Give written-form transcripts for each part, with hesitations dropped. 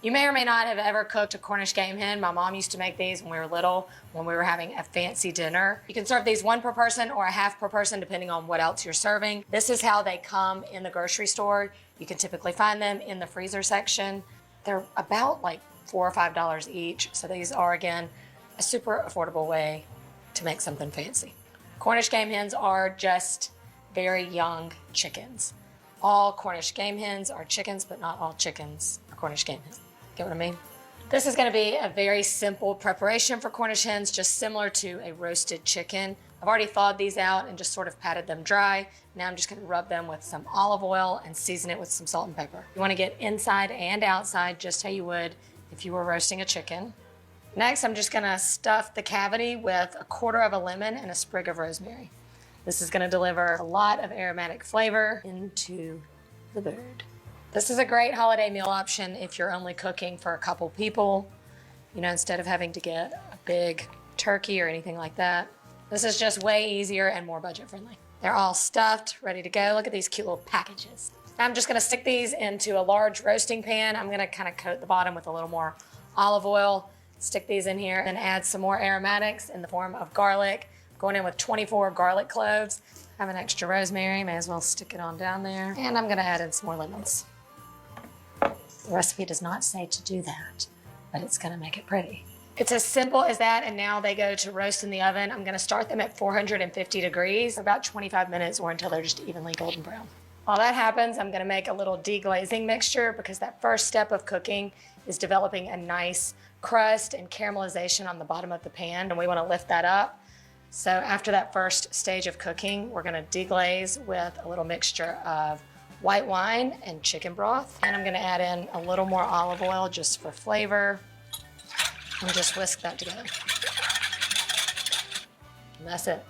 You may or may not have ever cooked a Cornish game hen. My mom used to make these when we were little, when we were having a fancy dinner. You can serve these one per person or a half per person, depending on what else you're serving. This is how they come in the grocery store. You can typically find them in the freezer section. They're about like $4 or $5 each. So these are, again, a super affordable way to make something fancy. Cornish game hens are just very young chickens. All Cornish game hens are chickens, but not all chickens are Cornish game hens. Get what I mean? This is gonna be a very simple preparation for Cornish hens, just similar to a roasted chicken. I've already thawed these out and just sort of patted them dry. Now I'm just gonna rub them with some olive oil and season it with some salt and pepper. You wanna get inside and outside just how you would if you were roasting a chicken. Next, I'm just gonna stuff the cavity with a quarter of a lemon and a sprig of rosemary. This is gonna deliver a lot of aromatic flavor into the bird. This is a great holiday meal option if you're only cooking for a couple people, you know, instead of having to get a big turkey or anything like that. This is just way easier and more budget friendly. They're all stuffed, ready to go. Look at these cute little packages. I'm just gonna stick these into a large roasting pan. I'm gonna kind of coat the bottom with a little more olive oil, stick these in here and add some more aromatics in the form of garlic. Going in with 24 garlic cloves. I have an extra rosemary, may as well stick it on down there. And I'm gonna add in some more lemons. The recipe does not say to do that, but it's gonna make it pretty. It's as simple as that, and now they go to roast in the oven. I'm gonna start them at 450 degrees, for about 25 minutes or until they're just evenly golden brown. While that happens, I'm gonna make a little deglazing mixture because that first step of cooking is developing a nice crust and caramelization on the bottom of the pan, and we wanna lift that up. So after that first stage of cooking, we're gonna deglaze with a little mixture of white wine and chicken broth. And I'm gonna add in a little more olive oil just for flavor and just whisk that together. And that's it.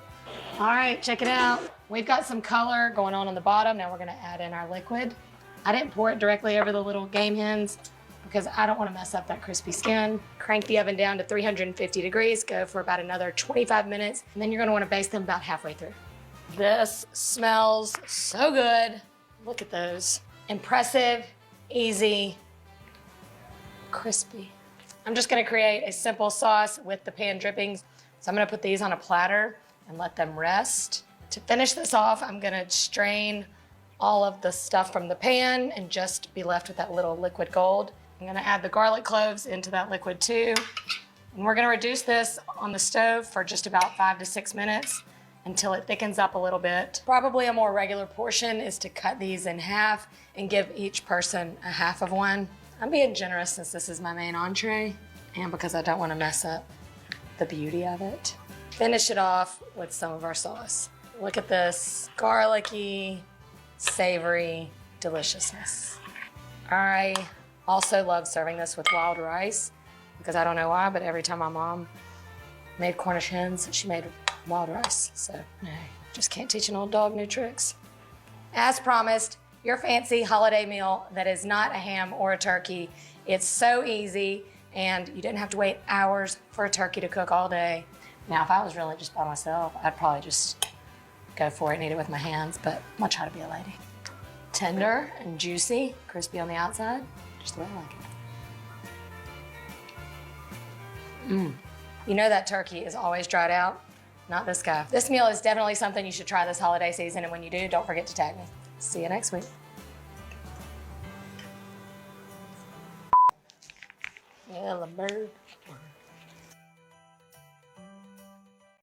All right, check it out. We've got some color going on the bottom. Now we're gonna add in our liquid. I didn't pour it directly over the little game hens because I don't wanna mess up that crispy skin. Crank the oven down to 350 degrees, go for about another 25 minutes, and then you're gonna wanna baste them about halfway through. This smells so good. Look at those. Impressive, easy, crispy. I'm just gonna create a simple sauce with the pan drippings. So I'm gonna put these on a platter and let them rest. To finish this off, I'm gonna strain all of the stuff from the pan and just be left with that little liquid gold. I'm gonna add the garlic cloves into that liquid too. And we're gonna reduce this on the stove for just about 5 to 6 minutes until it thickens up a little bit. Probably a more regular portion is to cut these in half and give each person a half of one. I'm being generous since this is my main entree and because I don't wanna mess up the beauty of it. Finish it off with some of our sauce. Look at this garlicky, savory deliciousness. I also love serving this with wild rice because I don't know why, but every time my mom made Cornish hens, she made wild rice. So, no, just can't teach an old dog new tricks. As promised, your fancy holiday meal that is not a ham or a turkey. It's so easy, and you didn't have to wait hours for a turkey to cook all day. Now, if I was really just by myself, I'd probably just go for it and eat it with my hands, but I'm gonna try to be a lady. Tender and juicy, crispy on the outside, just the way I like it. You know that turkey is always dried out. Not this guy. This meal is definitely something you should try this holiday season, and when you do, don't forget to tag me. See you next week. Yeah, the bird.